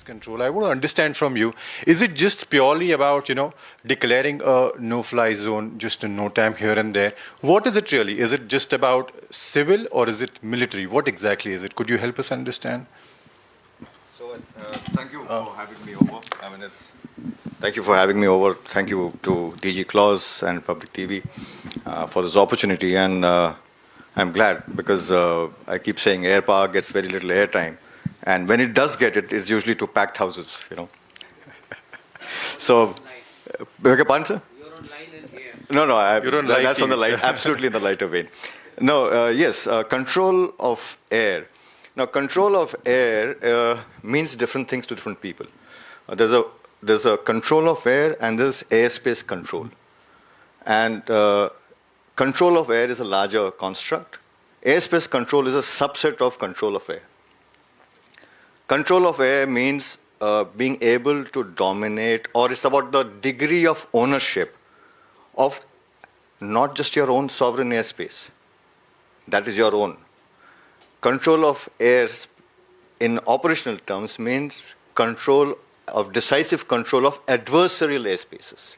airspace control. I want to understand from you, is it just purely about, declaring a no-fly zone just in no time here and there? What is it really? Is it just about civil or is it military? What exactly is it? Could you help us understand? So, thank you for having me over. Thank you for having me over. Thank you to DG Claus and Public TV for this opportunity. And I'm glad because I keep saying air power gets very little airtime. And when it does get it, it's usually to packed houses, So, beg your pardon, sir? You're on line in here. No, You're on that's light on the TV, light, absolutely in the lighter vein. No, yes, control of air. Now, control of air means different things to different people. There's a control of air and there's airspace control. And control of air is a larger construct. Airspace control is a subset of control of air. Control of air means being able to dominate, or it's about the degree of ownership of not just your own sovereign airspace. That is your own. Control of air in operational terms means decisive control of adversarial airspaces.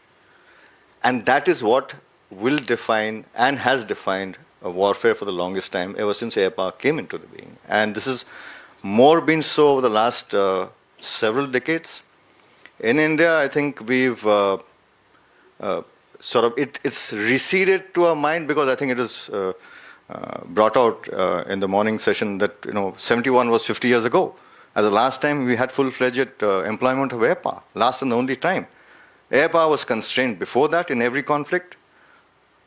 And that is what will define and has defined warfare for the longest time, ever since air power came into the being. And this has more been so over the last several decades. In India, I think we've it's receded to our mind because I think it was brought out in the morning session that 71 was 50 years ago. As the last time we had full-fledged employment of air power, last and the only time. Air power was constrained before that in every conflict,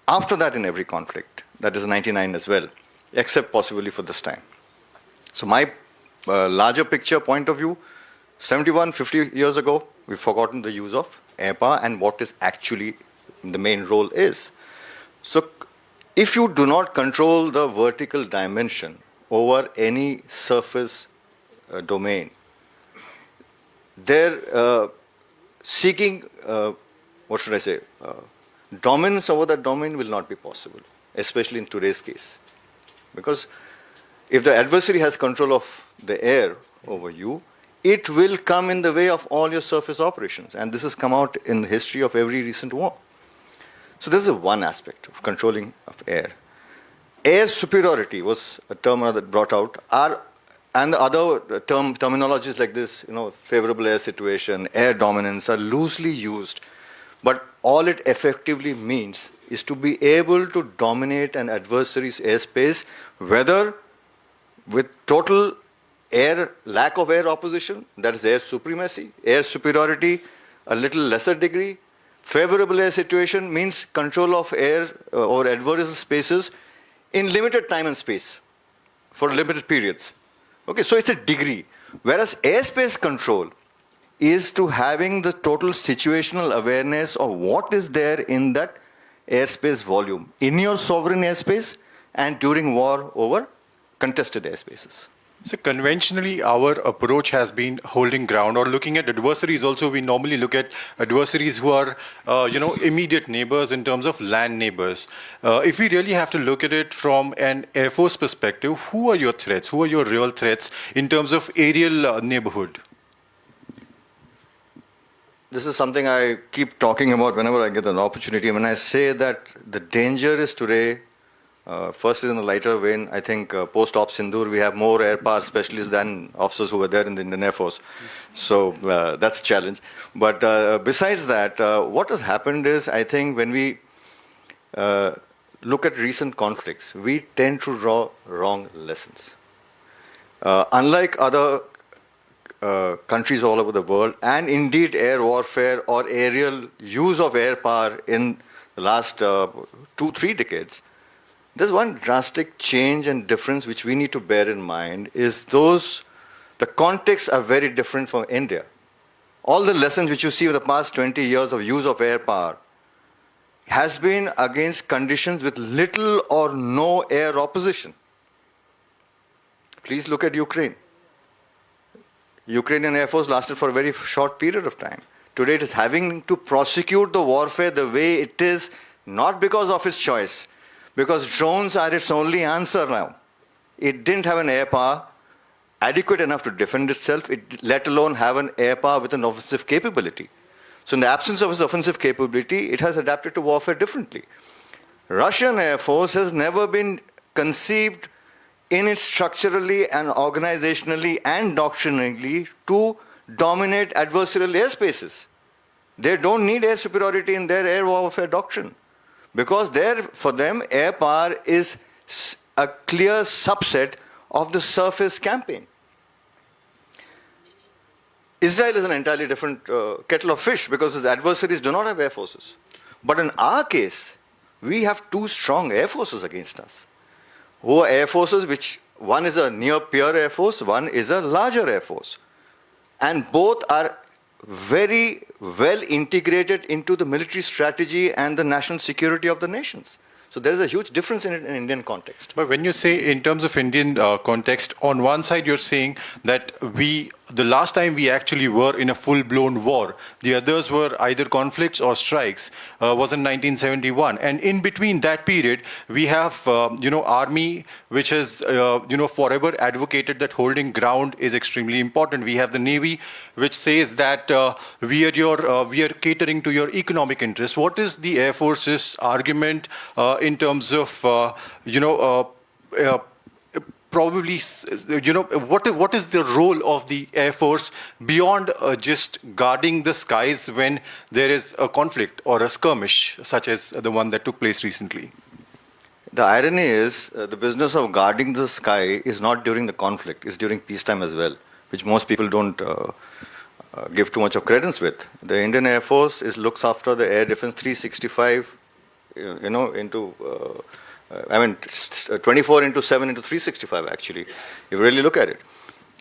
after that in every conflict, that is 99 as well, except possibly for this time. So my larger picture point of view, 71, 50 years ago, we've forgotten the use of air power and what is actually the main role is. So if you do not control the vertical dimension over any surface domain, they're seeking, dominance over that domain will not be possible, especially in today's case. Because if the adversary has control of the air over you, it will come in the way of all your surface operations. And this has come out in the history of every recent war. So this is one aspect of controlling of air. Air superiority was a term that brought out. And other terminologies like this, favorable air situation, air dominance are loosely used. But all it effectively means is to be able to dominate an adversary's airspace, whether with total lack of air opposition, that is air supremacy, air superiority, a little lesser degree. Favorable air situation means control of air or adversarial spaces in limited time and space for limited periods. Okay, so it's a degree. Whereas airspace control is to having the total situational awareness of what is there in that airspace volume in your sovereign airspace and during war over contested airspaces. So conventionally, our approach has been holding ground or looking at adversaries. Also, we normally look at adversaries who are, immediate neighbors in terms of land neighbors. If we really have to look at it from an Air Force perspective, who are your threats? Who are your real threats in terms of aerial neighborhood? This is something I keep talking about whenever I get an opportunity. When I say that the danger is today, first is in the lighter vein. I think post-op Sindoor, we have more air power specialists than officers who were there in the Indian Air Force. So that's a challenge. But besides that, what has happened is, I think when we look at recent conflicts, we tend to draw wrong lessons. Unlike other countries all over the world, and indeed air warfare or aerial use of air power in the last 2-3 decades, there's one drastic change and difference which we need to bear in mind is the contexts are very different from India. All the lessons which you see over the past 20 years of use of air power has been against conditions with little or no air opposition. Please look at Ukraine. Ukrainian Air Force lasted for a very short period of time. Today it is having to prosecute the warfare the way it is, not because of its choice, because drones are its only answer now. It didn't have an air power, adequate enough to defend itself, let alone have an air power with an offensive capability. So in the absence of its offensive capability, it has adapted to warfare differently. Russian Air Force has never been conceived in it structurally and organizationally and doctrinally to dominate adversarial airspaces. They don't need air superiority in their air warfare doctrine because for them, air power is a clear subset of the surface campaign. Israel is an entirely different kettle of fish because its adversaries do not have air forces. But in our case, we have two strong air forces against us, who are air forces which one is a near peer air force, one is a larger air force. And both are very well integrated into the military strategy and the national security of the nations. So there is a huge difference in Indian context. But when you say in terms of Indian context, on one side you're saying that the last time we actually were in a full-blown war, the others were either conflicts or strikes, was in 1971. And in between that period, we have, army, which has, forever advocated that holding ground is extremely important. We have the Navy, which says that we are catering to your economic interests. What is the Air Force's argument in terms of, probably, what is the role of the Air Force beyond just guarding the skies when there is a conflict or a skirmish, such as the one that took place recently? The irony is, the business of guarding the sky is not during the conflict, it's during peacetime as well, which most people don't give too much of credence with. The Indian Air Force looks after the air defense 365, into 24 into 7 into 365 actually, if you really look at it.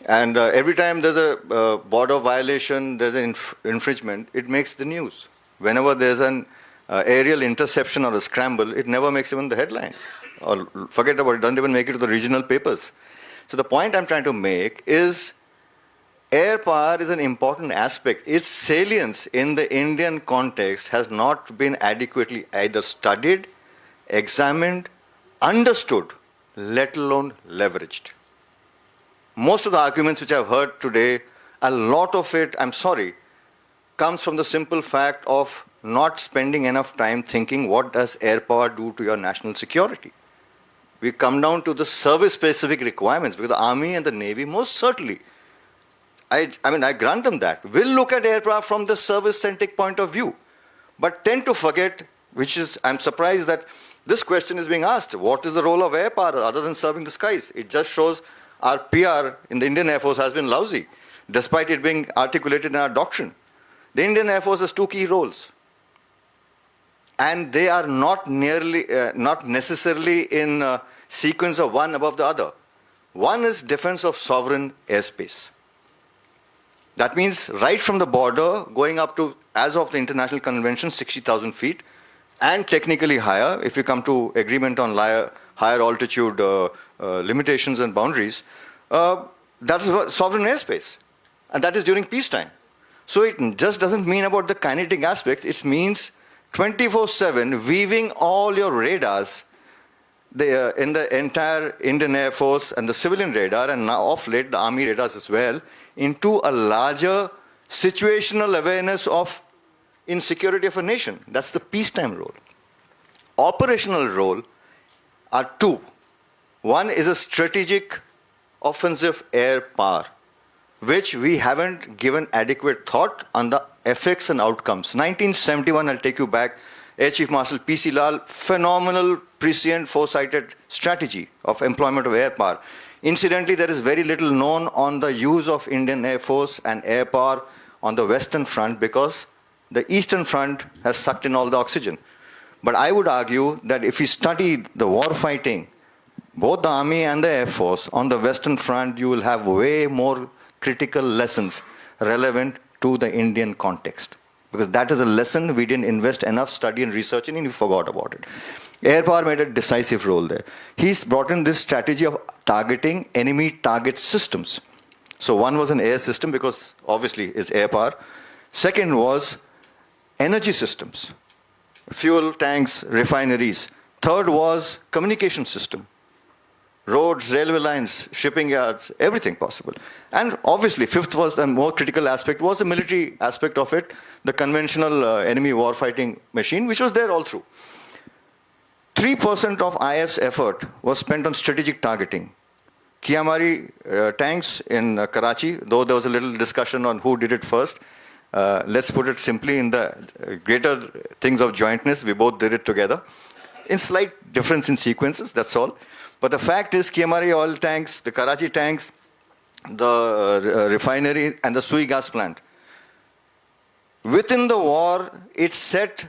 And every time there's a border violation, there's an infringement, it makes the news. Whenever there's an aerial interception or a scramble, it never makes even the headlines. Or forget about it, doesn't even make it to the regional papers. So the point I'm trying to make is air power is an important aspect. Its salience in the Indian context has not been adequately either studied, examined, understood, let alone leveraged. Most of the arguments which I've heard today, a lot of it, I'm sorry, comes from the simple fact of not spending enough time thinking what does air power do to your national security. We come down to the service-specific requirements because the Army and the Navy most certainly, I grant them that, will look at air power from the service-centric point of view, but tend to forget, I'm surprised that this question is being asked. What is the role of air power other than serving the skies? It just shows our PR in the Indian Air Force has been lousy, despite it being articulated in our doctrine. The Indian Air Force has two key roles. And they are not necessarily in sequence of one above the other. One is defense of sovereign airspace. That means right from the border, going up to, as of the International Convention, 60,000 feet, and technically higher, if you come to agreement on higher altitude limitations and boundaries, that's sovereign airspace. And that is during peacetime. So it just doesn't mean about the kinetic aspects, it means 24/7 weaving all your radars in the entire Indian Air Force and the civilian radar, and now of late the Army radars as well, into a larger situational awareness of insecurity of a nation. That's the peacetime role. Operational role are two. One is a strategic offensive air power, which we haven't given adequate thought on the effects and outcomes. 1971, I'll take you back, Air Chief Marshal P.C. Lal, phenomenal, prescient, foresighted strategy of employment of air power. Incidentally, there is very little known on the use of Indian Air Force and air power on the Western Front because the Eastern Front has sucked in all the oxygen. But I would argue that if you study the war fighting, both the Army and the Air Force, on the Western Front, you will have way more critical lessons relevant to the Indian context. Because that is a lesson we didn't invest enough study and research in and we forgot about it. Air power made a decisive role there. He's brought in this strategy of targeting enemy target systems. So one was an air system because obviously it's air power. Second was energy systems, fuel tanks, refineries. Third was communication system. roads, railway lines, shipping yards, everything possible. And obviously, fifth was the more critical aspect was the military aspect of it, the conventional enemy warfighting machine, which was there all through. 3% of IF's effort was spent on strategic targeting. Kiamari tanks in Karachi, though there was a little discussion on who did it first, let's put it simply in the greater things of jointness, we both did it together. In slight difference in sequences, that's all. But the fact is, Kiamari oil tanks, the Karachi tanks, the refinery, and the Sui gas plant. Within the war, it set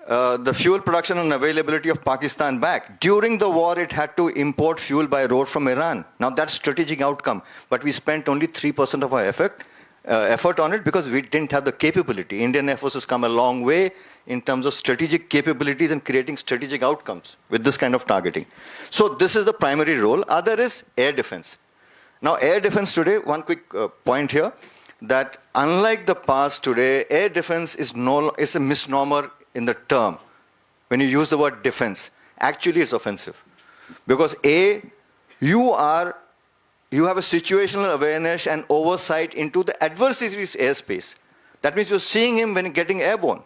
the fuel production and availability of Pakistan back. During the war, it had to import fuel by road from Iran. Now, that's strategic outcome. But we spent only 3% of our effort on it because we didn't have the capability. Indian Air Force has come a long way in terms of strategic capabilities and creating strategic outcomes with this kind of targeting. So this is the primary role. Other is air defense. Now, air defense today, one quick point here, that unlike the past today, air defense is a misnomer in the term. When you use the word defense, actually it's offensive. Because you have a situational awareness and oversight into the adversary's airspace. That means you're seeing him when getting airborne.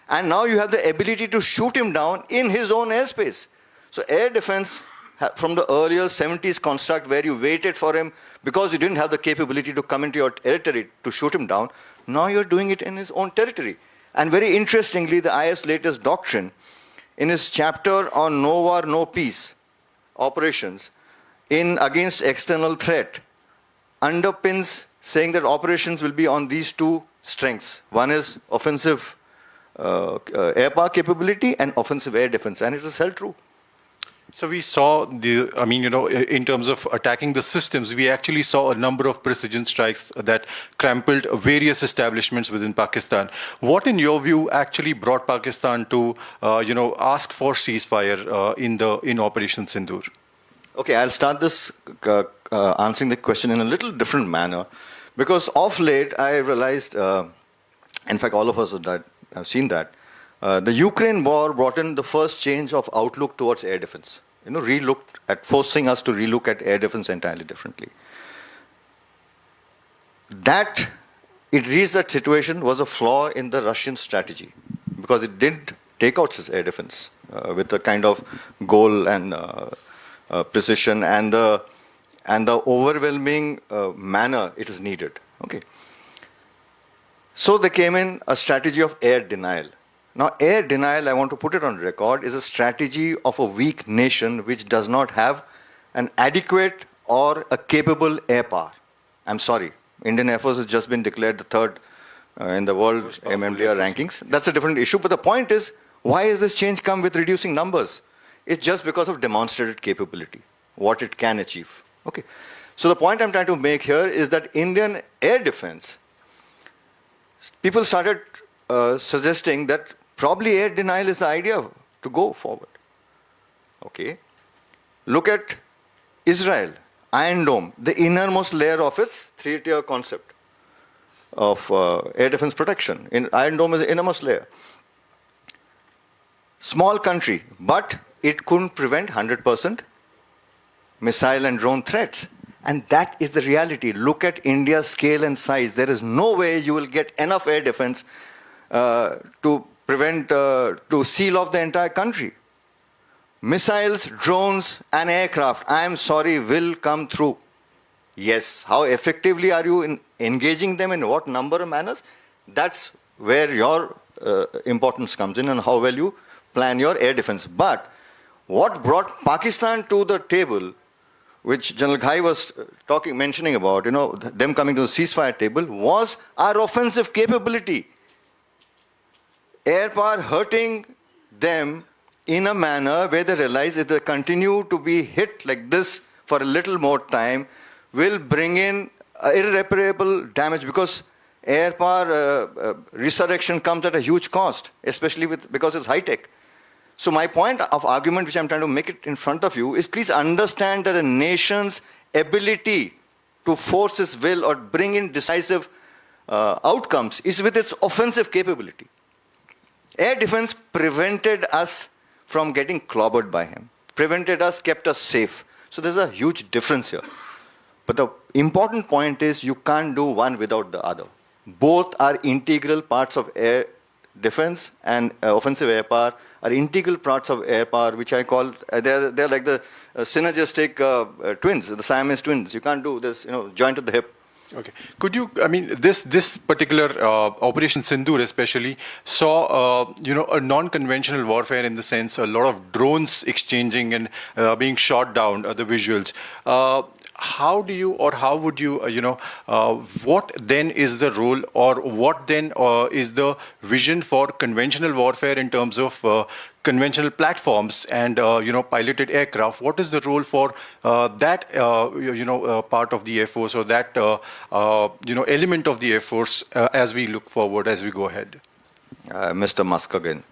And now you have the ability to shoot him down in his own airspace. So air defense, from the earlier 70s construct where you waited for him because you didn't have the capability to come into your territory to shoot him down, now you're doing it in his own territory. And very interestingly, the IF's latest doctrine, in his chapter on no war, no peace operations, in against external threat, underpins saying that operations will be on these two strengths. One is offensive air power capability and offensive air defense, and it is held true. So we saw in terms of attacking the systems, we actually saw a number of precision strikes that crumpled various establishments within Pakistan. What, in your view, actually brought Pakistan to, ask for ceasefire in Operation Sindoor? Okay, I'll start this answering the question in a little different manner, because of late I realized, in fact, all of us have seen that. The Ukraine war brought in the first change of outlook towards air defense. Forcing us to relook at air defense entirely differently. That it reached that situation was a flaw in the Russian strategy, because it didn't take out its air defense with the kind of goal and precision and the overwhelming manner it is needed. Okay. So there came in a strategy of air denial. Now, air denial, I want to put it on record, is a strategy of a weak nation which does not have an adequate or a capable air power. I'm sorry, Indian Air Force has just been declared the third in the world MMDR rankings. That's a different issue. But the point is, why has this change come with reducing numbers? It's just because of demonstrated capability, what it can achieve. Okay. So the point I'm trying to make here is that Indian air defense, people started suggesting that probably air denial is the idea to go forward. Okay. Look at Israel, Iron Dome, the innermost layer of its three-tier concept of air defense protection. Iron Dome is the innermost layer. Small country, but it couldn't prevent 100% missile and drone threats. And that is the reality. Look at India's scale and size. There is no way you will get enough air defense to prevent, to seal off the entire country. Missiles, drones, and aircraft, I am sorry, will come through. Yes, how effectively are you in engaging them, in what number of manners? That's where your importance comes in, and how well you plan your air defense. But what brought Pakistan to the table, which General Ghai was mentioning about, them coming to the ceasefire table, was our offensive capability. Air power hurting them in a manner where they realize if they continue to be hit like this for a little more time, will bring in irreparable damage, because air power resurrection comes at a huge cost, especially because it's high-tech. So my point of argument, which I'm trying to make it in front of you, is please understand that a nation's ability to force its will or bring in decisive outcomes is with its offensive capability. Air defense prevented us from getting clobbered by him, kept us safe. So there's a huge difference here. But the important point is you can't do one without the other. Both are integral parts of air defense, and offensive air power are integral parts of air power, which I call, they're like the synergistic twins, the Siamese twins. You can't do this, joint at the hip. Okay. Could you, I mean, this particular Operation Sindoor especially saw, a non-conventional warfare in the sense a lot of drones exchanging and being shot down, the visuals. How do you, or how would you, what then is the role, or what then is the vision for conventional warfare in terms of conventional platforms and, piloted aircraft? What is the role for that, part of the Air Force, or that, element of the Air Force as we look forward, as we go ahead? Mr. Musk again.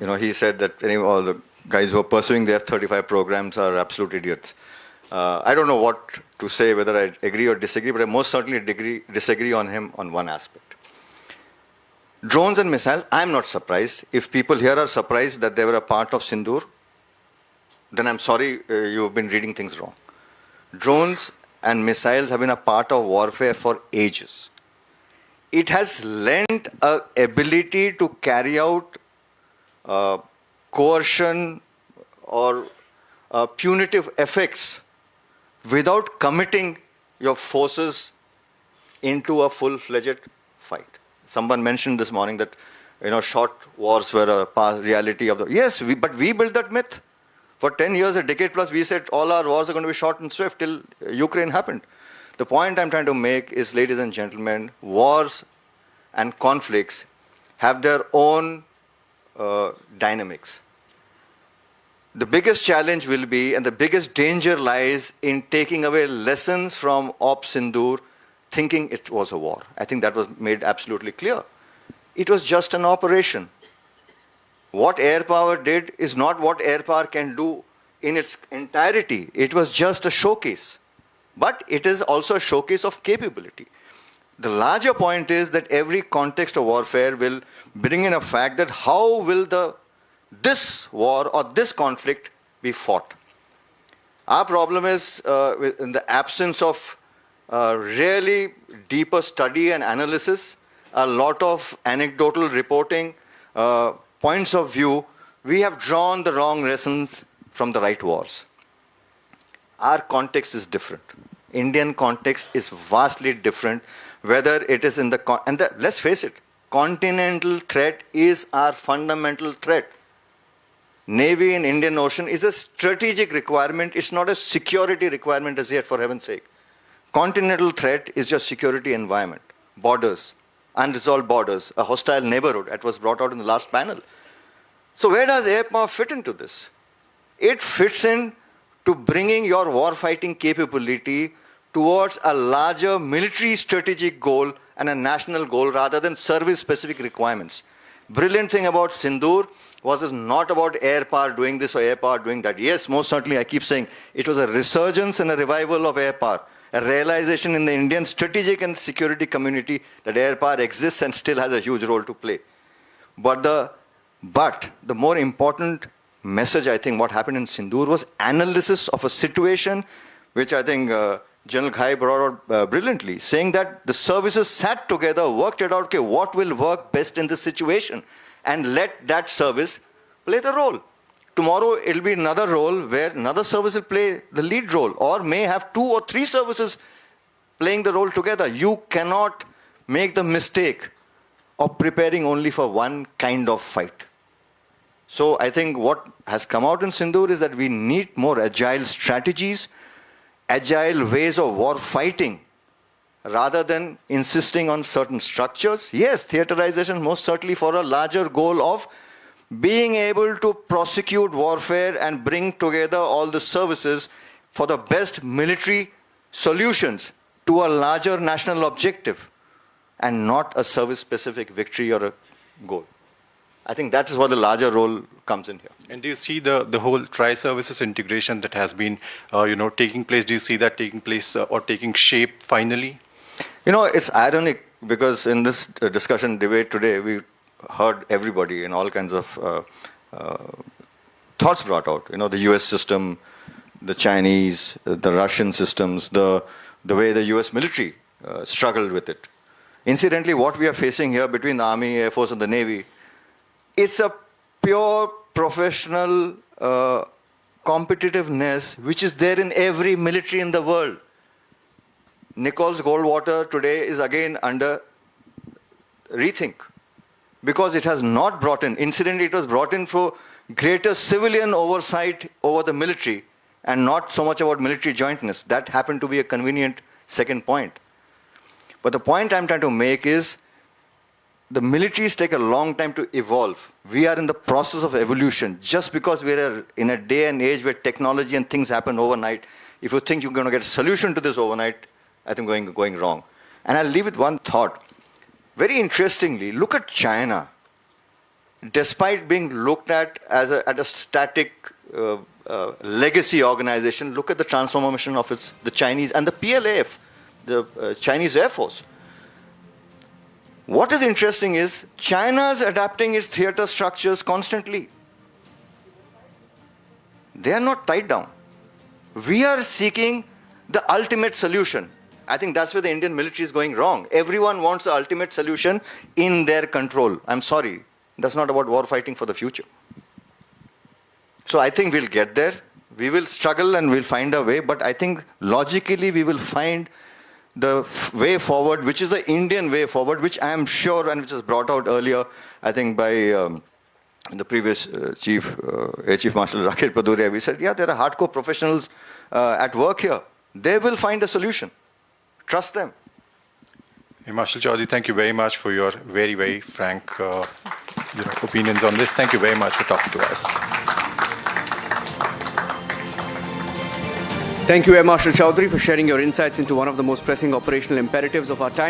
He said that all the guys who are pursuing the F-35 programs are absolute idiots. I don't know what to say, whether I agree or disagree, but I most certainly disagree on him on one aspect. Drones and missiles, I'm not surprised. If people here are surprised that they were a part of Sindoor, then I'm sorry, you've been reading things wrong. Drones and missiles have been a part of warfare for ages. It has lent an ability to carry out coercion or punitive effects without committing your forces into a full-fledged fight. Someone mentioned this morning that short wars were a past reality of the... Yes, but we built that myth. For 10 years, a decade plus, we said all our wars are going to be short and swift till Ukraine happened. The point I'm trying to make is, ladies and gentlemen, wars and conflicts have their own dynamics. The biggest challenge will be, and the biggest danger lies in taking away lessons from Op Sindoor, thinking it was a war. I think that was made absolutely clear. It was just an operation. What air power did is not what air power can do in its entirety. It was just a showcase. But it is also a showcase of capability. The larger point is that every context of warfare will bring in a fact that how will this war or this conflict be fought. Our problem is in the absence of really deeper study and analysis, a lot of anecdotal reporting, points of view, we have drawn the wrong lessons from the right wars. Our context is different. Indian context is vastly different, whether it is in the, let's face it, continental threat is our fundamental threat. Navy in Indian Ocean is a strategic requirement. It's not a security requirement as yet, for heaven's sake. Continental threat is just security environment, borders, unresolved borders, a hostile neighborhood that was brought out in the last panel. So where does air power fit into this? It fits in to bringing your war-fighting capability towards a larger military strategic goal and a national goal rather than service-specific requirements. Brilliant thing about Sindoor was not about air power doing this or air power doing that. Yes, most certainly, I keep saying, it was a resurgence and a revival of air power, a realization in the Indian strategic and security community that air power exists and still has a huge role to play. But the more important message, I think, what happened in Sindoor was analysis of a situation, which I think General Ghai brought out brilliantly, saying that the services sat together, worked it out, okay, what will work best in this situation, and let that service play the role. Tomorrow, it will be another role where another service will play the lead role, or may have 2 or 3 services playing the role together. You cannot make the mistake of preparing only for one kind of fight. So I think what has come out in Sindoor is that we need more agile strategies, agile ways of war fighting, rather than insisting on certain structures. Yes, theaterization most certainly for a larger goal of being able to prosecute warfare and bring together all the services for the best military solutions to a larger national objective and not a service-specific victory or a goal. I think that is what the larger role comes in here. And do you see the whole tri-services integration that has been, taking place? Do you see that taking place or taking shape finally? It's ironic because in this discussion, debate today, we heard everybody and all kinds of thoughts brought out. The US system, the Chinese, the Russian systems, the way the US military struggled with it. Incidentally, what we are facing here between the Army, Air Force and the Navy, it's a pure professional competitiveness which is there in every military in the world. Nichols Goldwater today is again under rethink because it has not brought in, incidentally it was brought in for greater civilian oversight over the military and not so much about military jointness. That happened to be a convenient second point. But the point I'm trying to make is the militaries take a long time to evolve. We are in the process of evolution. Just because we're in a day and age where technology and things happen overnight, if you think you're going to get a solution to this overnight, I think going wrong. And I'll leave with one thought. Very interestingly, look at China. Despite being looked at as a static legacy organization, look at the transformation of the Chinese and the PLAF, the Chinese Air Force. What is interesting is China's adapting its theater structures constantly. They are not tied down. We are seeking the ultimate solution. I think that's where the Indian military is going wrong. Everyone wants the ultimate solution in their control. I'm sorry, that's not about war fighting for the future. So I think we'll get there. We will struggle and we'll find a way, but I think logically we will find the way forward, which is the Indian way forward, which I am sure, and which was brought out earlier, I think by the previous Air Chief Marshal Rakesh Paduria. We said, yeah, there are hardcore professionals at work here. They will find a solution. Trust them. Hey, Marshal Choudhury, thank you very much for your very, very frank opinions on this. Thank you very much for talking to us. Thank you, Air Marshal Choudhury, for sharing your insights into one of the most pressing operational imperatives of our time.